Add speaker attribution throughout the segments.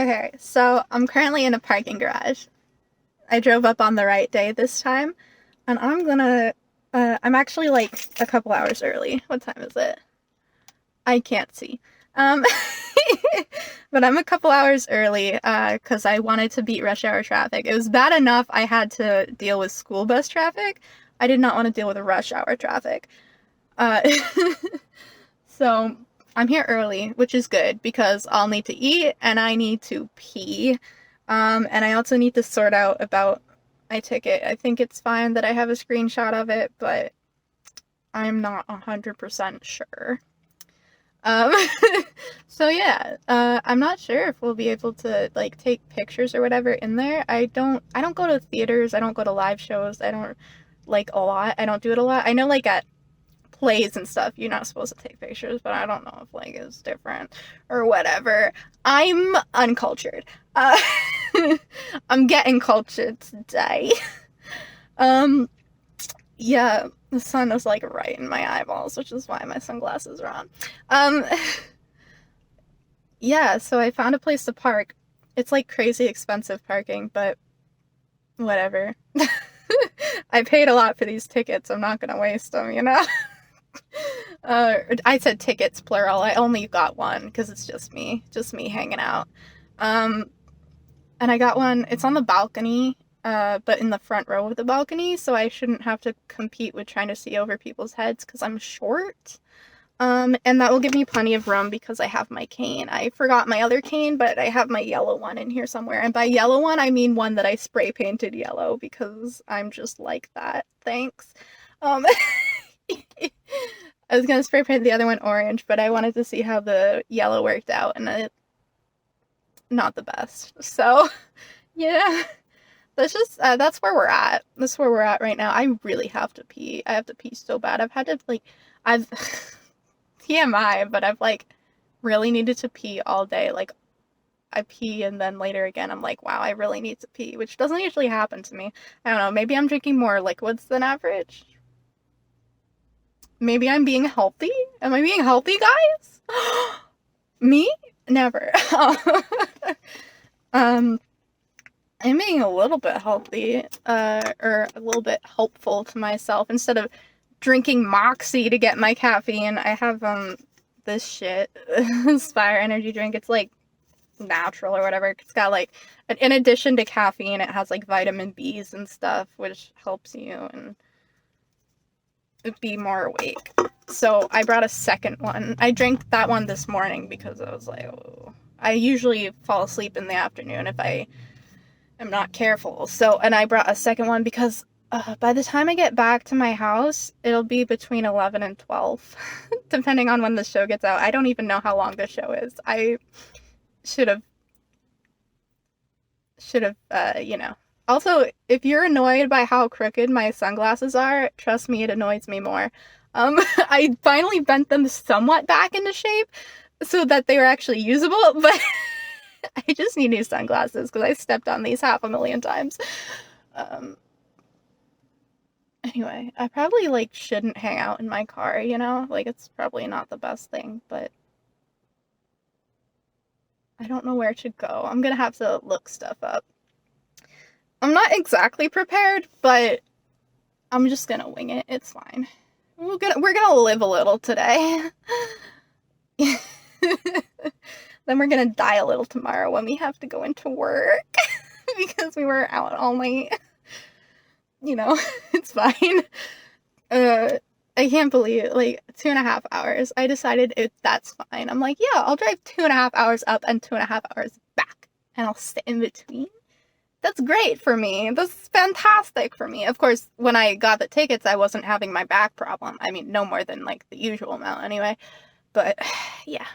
Speaker 1: Okay, so I'm currently in a parking garage. I drove up on the right day this time, and I'm actually like a couple hours early. What time is it? I can't see. Um, but I'm a couple hours early, because I wanted to beat rush hour traffic. It was bad enough I had to deal with school bus traffic. I did not want to deal with rush hour traffic. Uh, so I'm here early, which is good because I'll need to eat and I need to pee. And I also need to sort out about my ticket. I think it's fine that I have a screenshot of it, but I'm not 100% sure. Um, so yeah, I'm not sure if we'll be able to like take pictures or whatever in there. I don't go to theaters, I don't go to live shows, I don't like a lot. I don't do it a lot. I know like at plays and stuff, you're not supposed to take pictures, but I don't know if like it's different or whatever. I'm uncultured. I'm getting cultured today. Um, yeah, the sun is like right in my eyeballs, which is why my sunglasses are on. Um, yeah, so I found a place to park. It's like crazy expensive parking, but whatever. I paid a lot for these tickets. I'm not gonna waste them, you know? I said tickets plural. I only got one because it's just me hanging out. Um, and I got one. It's on the balcony, but in the front row of the balcony, so I shouldn't have to compete with trying to see over people's heads because I'm short. And that will give me plenty of room because I have my cane. I forgot my other cane, but I have my yellow one in here somewhere. And by yellow one, I mean one that I spray painted yellow because I'm just like that. Thanks. Um, I was gonna spray paint the other one orange, but I wanted to see how the yellow worked out, and it not the best. So, yeah, that's where we're at. That's where we're at right now. I really have to pee. I have to pee so bad. I've TMI, but I've like really needed to pee all day. Like I pee and then later again I'm like, wow, I really need to pee, which doesn't usually happen to me. I don't know. Maybe I'm drinking more liquids than average. Maybe I'm being healthy? Am I being healthy, guys? Me? Never. um, I'm being a little bit healthy, or a little bit helpful to myself. Instead of drinking Moxie to get my caffeine, I have, this shit, Spire energy drink. It's, like, natural or whatever. It's got, like, in addition to caffeine, it has, like, vitamin B's and stuff, which helps you and be more awake. So I brought a second one. I drank that one this morning because I was like, oh. I usually fall asleep in the afternoon if I am not careful. So, and I brought a second one because by the time I get back to my house, it'll be between 11 and 12, depending on when the show gets out. I don't even know how long the show is. I should have, you know. Also, if you're annoyed by how crooked my sunglasses are, trust me, it annoys me more. I finally bent them somewhat back into shape so that they were actually usable, but I just need new sunglasses because I stepped on these 500,000 times. Anyway, I probably, like, shouldn't hang out in my car, you know? Like, it's probably not the best thing, but I don't know where to go. I'm gonna have to look stuff up. I'm not exactly prepared, but I'm just gonna wing it. It's fine. We're gonna live a little today. Then we're gonna die a little tomorrow when we have to go into work because we were out all night. You know, it's fine. I can't believe it. Like 2.5 hours. I decided that's fine. I'm like, yeah, I'll drive 2.5 hours up and 2.5 hours back, and I'll sit in between. That's great for me. That's fantastic for me. Of course, when I got the tickets, I wasn't having my back problem. I mean, no more than, like, the usual amount anyway. But, yeah.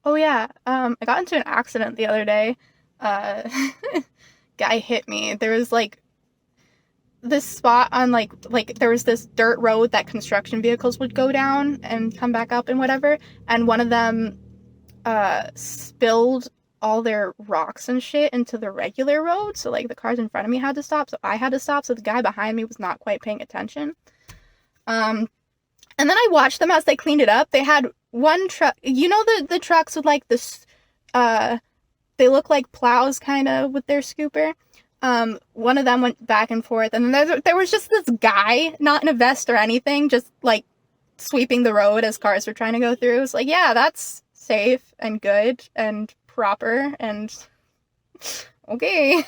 Speaker 1: Oh, yeah. I got into an accident the other day. Guy hit me. There was, like, this spot on, like, there was this dirt road that construction vehicles would go down and come back up and whatever. And one of them, spilled all their rocks and shit into the regular road, so like the cars in front of me had to stop, so I had to stop, so the guy behind me was not quite paying attention. And then I watched them as they cleaned it up. They had one truck, you know, the trucks with like this they look like plows kind of with their scooper. One of them went back and forth, and then there was just this guy, not in a vest or anything, just like sweeping the road as cars were trying to go through. It's like, yeah, that's safe and good and proper and okay.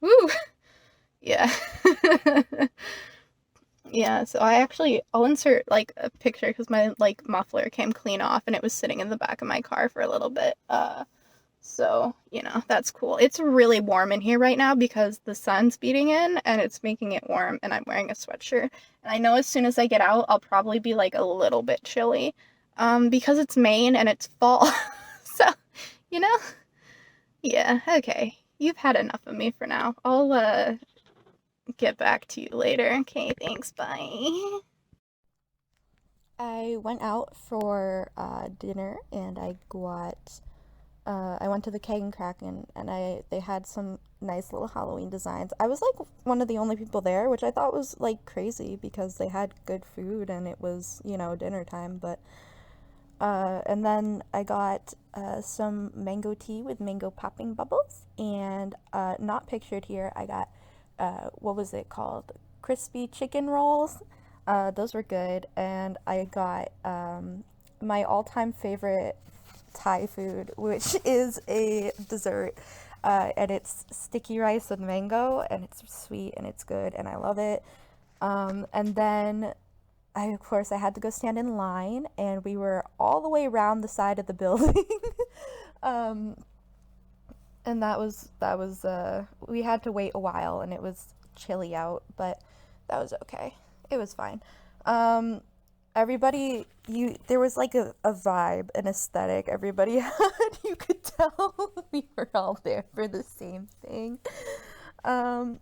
Speaker 1: Woo. Yeah. Yeah, so I'll insert like a picture because my like muffler came clean off and it was sitting in the back of my car for a little bit. So, that's cool. It's really warm in here right now because the sun's beating in and it's making it warm, and I'm wearing a sweatshirt. And I know as soon as I get out, I'll probably be like a little bit chilly, because it's Maine and it's fall. So, you know? Yeah, okay. You've had enough of me for now. I'll, get back to you later. Okay, thanks, bye. I went out for dinner and I went to the Keg and Kraken, and they had some nice little Halloween designs. I was like one of the only people there, which I thought was like crazy because they had good food and it was, dinner time. But and then I got some mango tea with mango popping bubbles, and not pictured here, I got what was it called? Crispy chicken rolls. Those were good, and I got my all-time favorite Thai food, which is a dessert, and it's sticky rice with mango, and it's sweet and it's good, and I love it. And then of course, I had to go stand in line, and we were all the way around the side of the building. um, and that was we had to wait a while, and it was chilly out, but that was okay. It was fine. Everybody, there was like a vibe, an aesthetic everybody had. You could tell we were all there for the same thing. And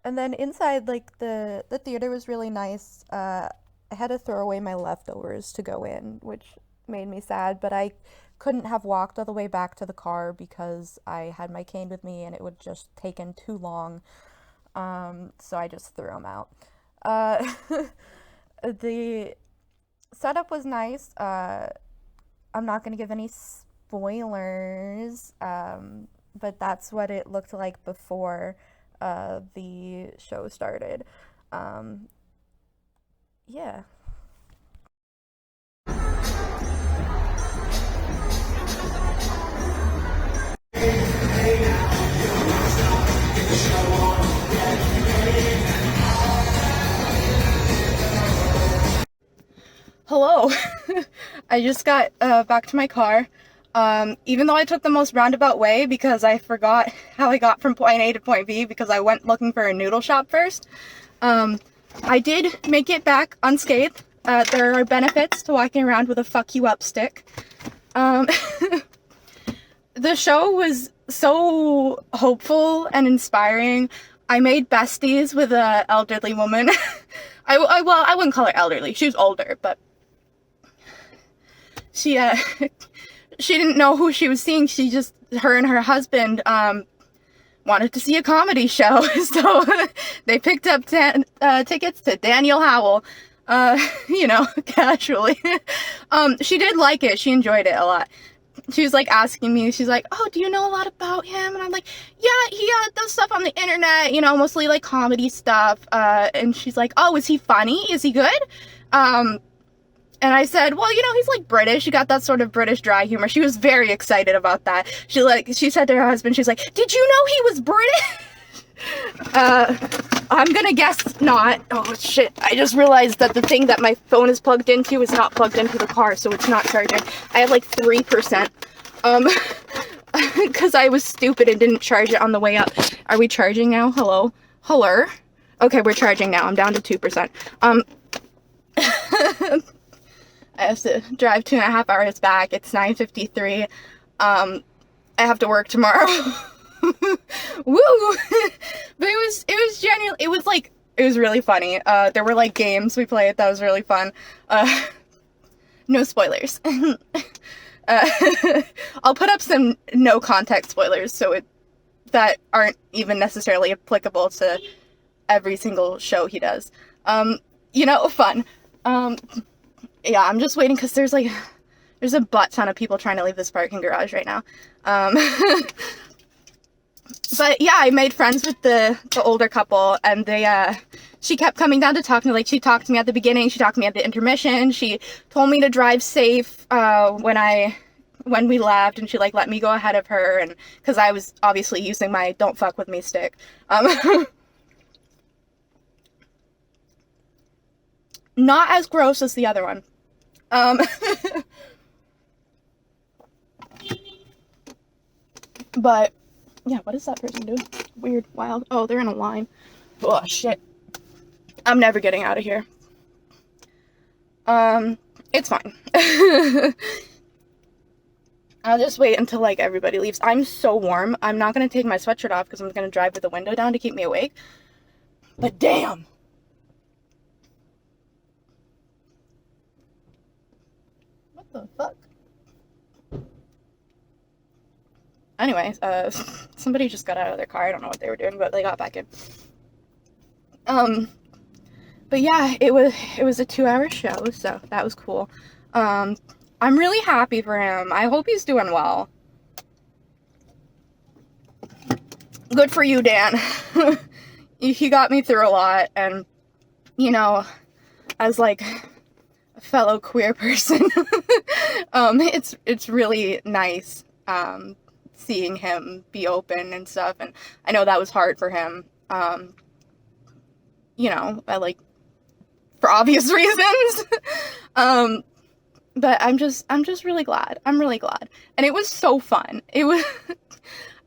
Speaker 1: then inside, like the theater was really nice. I had to throw away my leftovers to go in, which made me sad, but I couldn't have walked all the way back to the car because I had my cane with me and it would just taken too long. So I just threw them out. The setup was nice. I'm not going to give any spoilers, but that's what it looked like before the show started. Yeah. Hello. I just got back to my car. Even though I took the most roundabout way because I forgot how I got from point A to point B because I went looking for a noodle shop first. I did make it back unscathed. There are benefits to walking around with a fuck you up stick. The show was so hopeful and inspiring. I made besties with an elderly woman. I wouldn't call her elderly. She was older, but she didn't know who she was seeing. Her and her husband wanted to see a comedy show, so they picked up tickets to Daniel Howell, casually. She did like it. She enjoyed it a lot. She was like asking me, she's like, oh, do you know a lot about him? And I'm like, yeah, he does stuff on the internet, mostly like comedy stuff. And she's like, oh, is he funny? Is he good? And I said, well, he's like British. He got that sort of British dry humor. She was very excited about that. She said to her husband, she's like, did you know he was British? I'm gonna guess not. Oh shit, I just realized that the thing that my phone is plugged into is not plugged into the car, so it's not charging. I have like 3%. Because I was stupid and didn't charge it on the way up. Are we charging now? Hello? Hello? Okay, we're charging now. I'm down to 2%. I have to drive 2.5 hours back. It's 9:53. I have to work tomorrow. Woo! But it was genuinely, it was really funny. There were like games we played that was really fun. No spoilers. I'll put up some no context spoilers that aren't even necessarily applicable to every single show he does. Fun. Yeah, I'm just waiting because there's like There's a butt ton of people trying to leave this parking garage right now. But yeah, I made friends with the older couple, and she kept coming down to talk to me. Like, she talked to me at the beginning, she talked to me at the intermission, she told me to drive safe when we left, and she like let me go ahead of her, and because I was obviously using my "don't fuck with me" stick. Not as gross as the other one. But yeah, what is that person doing? Weird, wild. Oh, they're in a line. Oh shit. I'm never getting out of here. It's fine. I'll just wait until like everybody leaves. I'm so warm. I'm not gonna take my sweatshirt off because I'm gonna drive with the window down to keep me awake. But damn. What the fuck? Anyways, somebody just got out of their car. I don't know what they were doing, but they got back in. But yeah, it was a 2-hour show, so that was cool. I'm really happy for him. I hope he's doing well. Good for you, Dan. He got me through a lot, and, you know, as, like, a fellow queer person, it's really nice, seeing him be open and stuff, and I know that was hard for him, you know, for obvious reasons, but I'm just really glad. I'm really glad. And it was so fun. It was,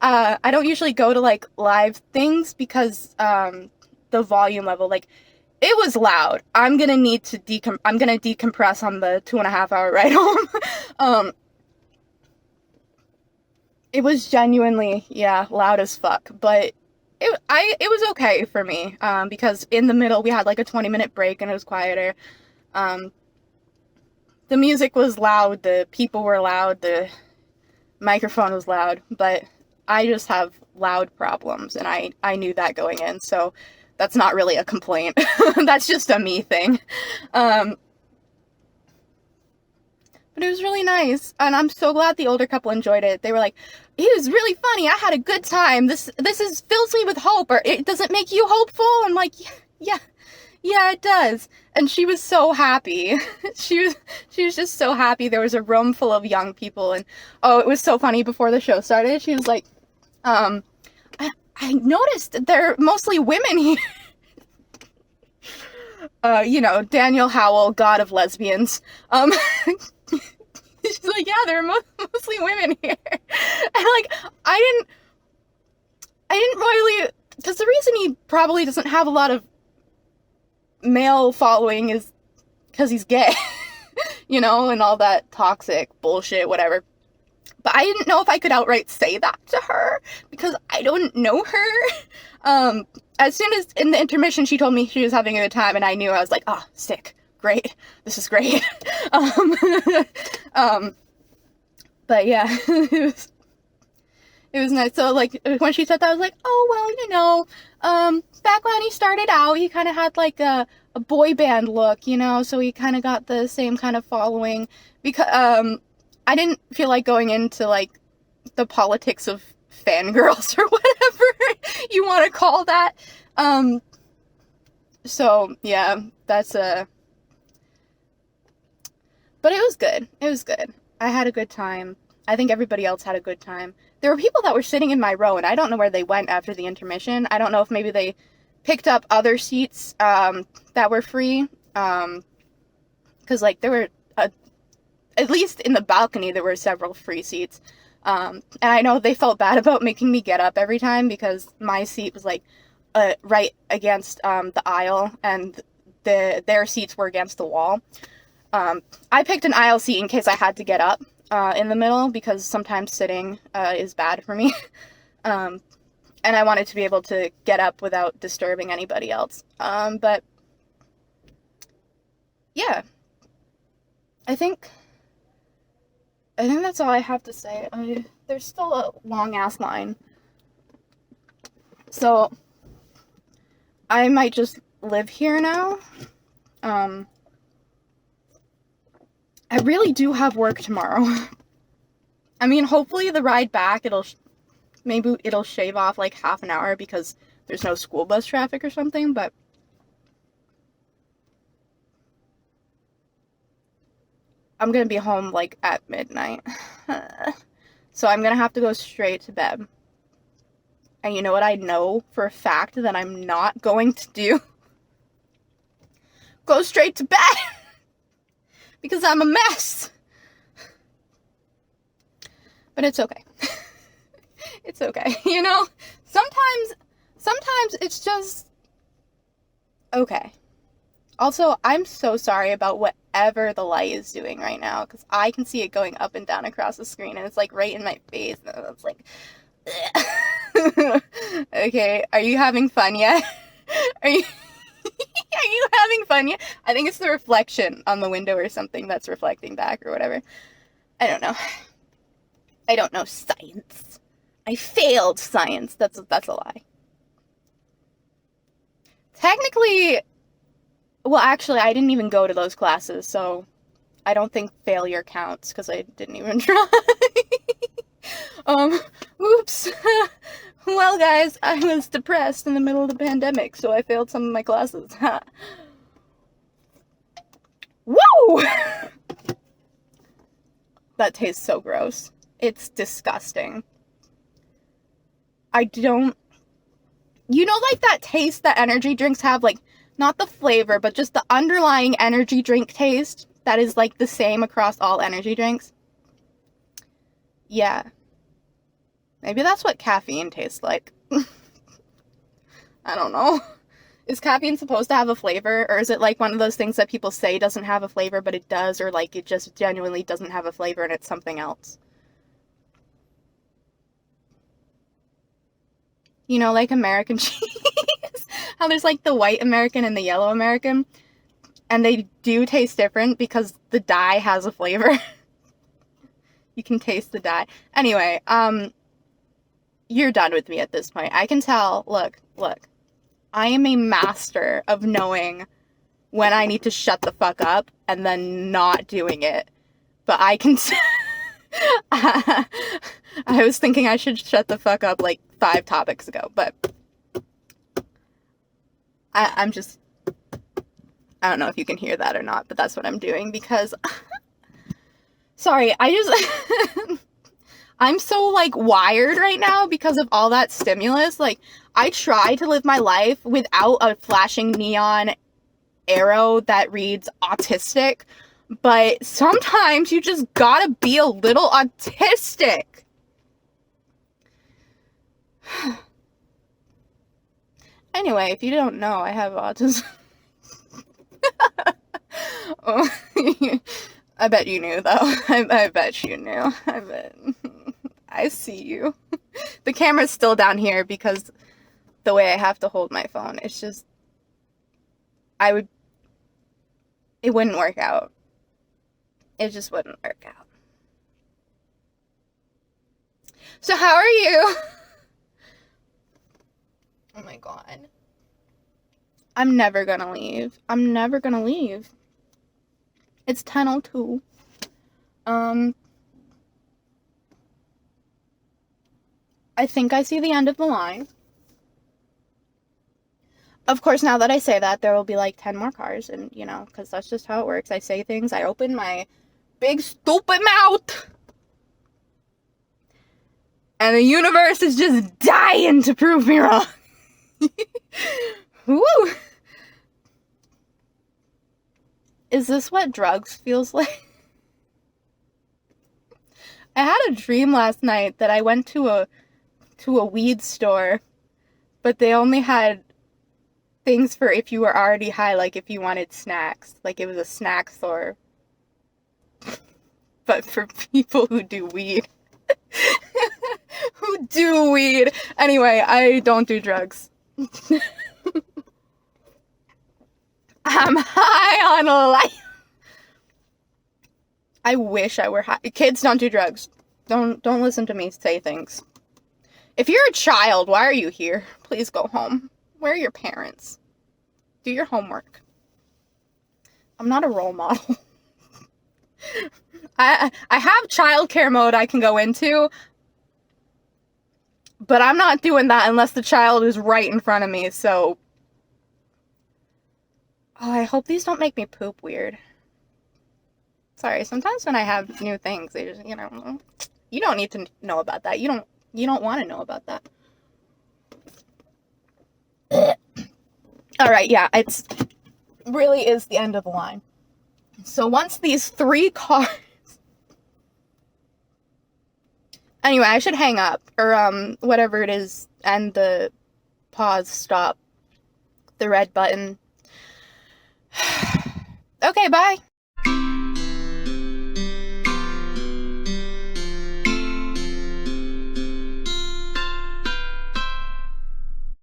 Speaker 1: I don't usually go to, like, live things because, the volume level, like, it was loud. I'm gonna need to decompress on the 2.5-hour ride home. It was genuinely, yeah, loud as fuck, but it was okay for me, because in the middle we had like a 20-minute break and it was quieter. The music was loud, the people were loud, the microphone was loud, but I just have loud problems, and I knew that going in, so that's not really a complaint. That's just a me thing. But it was really nice, and I'm so glad the older couple enjoyed it. They were like, "It was really funny. I had a good time. This fills me with hope." Or, "It doesn't make you hopeful?" I'm like, yeah, it does. And she was so happy. she was just so happy. There was a room full of young people, and oh, it was so funny. Before the show started, she was like, I noticed they're mostly women here." You know, Daniel Howell, god of lesbians. She's like, "Yeah, there are mostly women here." And like, I didn't really, because the reason he probably doesn't have a lot of male following is because he's gay, you know, and all that toxic bullshit, whatever. But I didn't know if I could outright say that to her because I don't know her. As soon as in the intermission she told me she was having a good time, and I knew, I was like, "Oh, sick. Great. This is great." But yeah, it was nice. So like when she said that, I was like, "Oh, well, you know, back when he started out, he kind of had like a boy band look, you know, so he kind of got the same kind of following." Because I didn't feel like going into like the politics of fangirls or whatever you want to call that. So yeah, that's but it was good. It was good. I had a good time. I think everybody else had a good time. There were people that were sitting in my row, and I don't know where they went after the intermission. I don't know if maybe they picked up other seats that were free. Because, like, there were, at least in the balcony, there were several free seats. And I know they felt bad about making me get up every time because my seat was, like, right against the aisle, and their seats were against the wall. I picked an aisle seat in case I had to get up in the middle, because sometimes sitting is bad for me. And I wanted to be able to get up without disturbing anybody else. But yeah, I think that's all I have to say. There's still a long ass line, so I might just live here now. I really do have work tomorrow. I mean, hopefully the ride back, maybe it'll shave off like half an hour because there's no school bus traffic or something, but I'm gonna be home like at midnight. So I'm gonna have to go straight to bed. And you know what I know for a fact that I'm not going to do? Go straight to bed! Because I'm a mess! But it's okay. It's okay, you know? Sometimes it's just okay. Also, I'm so sorry about whatever the light is doing right now, because I can see it going up and down across the screen, and it's like right in my face, and it's like, okay, are you having fun yet? Are you are you having fun yet? I think it's the reflection on the window or something that's reflecting back or whatever. I don't know. I don't know science. I failed science. That's a lie. Technically, well, actually, I didn't even go to those classes, so I don't think failure counts because I didn't even try. Oops. Well, guys, I was depressed in the middle of the pandemic, so I failed some of my classes. Woo! That tastes so gross. It's disgusting. I don't... You know, like that taste that energy drinks have? Like, not the flavor, but just the underlying energy drink taste that is, like, the same across all energy drinks? Yeah. Maybe that's what caffeine tastes like. I don't know. Is caffeine supposed to have a flavor? Or is it like one of those things that people say doesn't have a flavor, but it does? Or like it just genuinely doesn't have a flavor and it's something else? You know, like American cheese? How there's like the white American and the yellow American? And they do taste different because the dye has a flavor. You can taste the dye. Anyway, you're done with me at this point. I can tell, look. I am a master of knowing when I need to shut the fuck up and then not doing it. But I can... I was thinking I should shut the fuck up like 5 topics ago, but I'm just... I don't know if you can hear that or not, but that's what I'm doing because... Sorry, I'm so, like, wired right now because of all that stimulus. Like, I try to live my life without a flashing neon arrow that reads autistic, but sometimes you just gotta be a little autistic. Anyway, if you don't know, I have autism. Oh, I bet you knew, though. I bet you knew. I bet. I see you. The camera's still down here because the way I have to hold my phone, it's just... it wouldn't work out. It just wouldn't work out. So how are you? Oh my god. I'm never gonna leave. I'm never gonna leave. It's 10:02. I think I see the end of the line. Of course, now that I say that, there will be like 10 more cars, and you know, because that's just how it works. I say things, I open my big stupid mouth, and the universe is just dying to prove me wrong. Woo! Is this what drugs feels like? I had a dream last night that I went to a weed store, but they only had things for if you were already high, like if you wanted snacks. Like it was a snack store. But for people who do weed. Who do weed. Anyway, I don't do drugs. I'm high on life. I wish I were high. Kids don't do drugs. Don't listen to me say things. If you're a child, why are you here? Please go home. Where are your parents? Do your homework. I'm not a role model. I have childcare mode I can go into, but I'm not doing that unless the child is right in front of me, so... Oh, I hope these don't make me poop weird. Sorry, sometimes when I have new things, they just, you know, you don't need to know about that. You don't want to know about that. Alright, yeah, it's really is the end of the line. So once these 3 cars... Anyway, I should hang up, or, whatever it is, and the pause, stop, the red button. Okay, bye!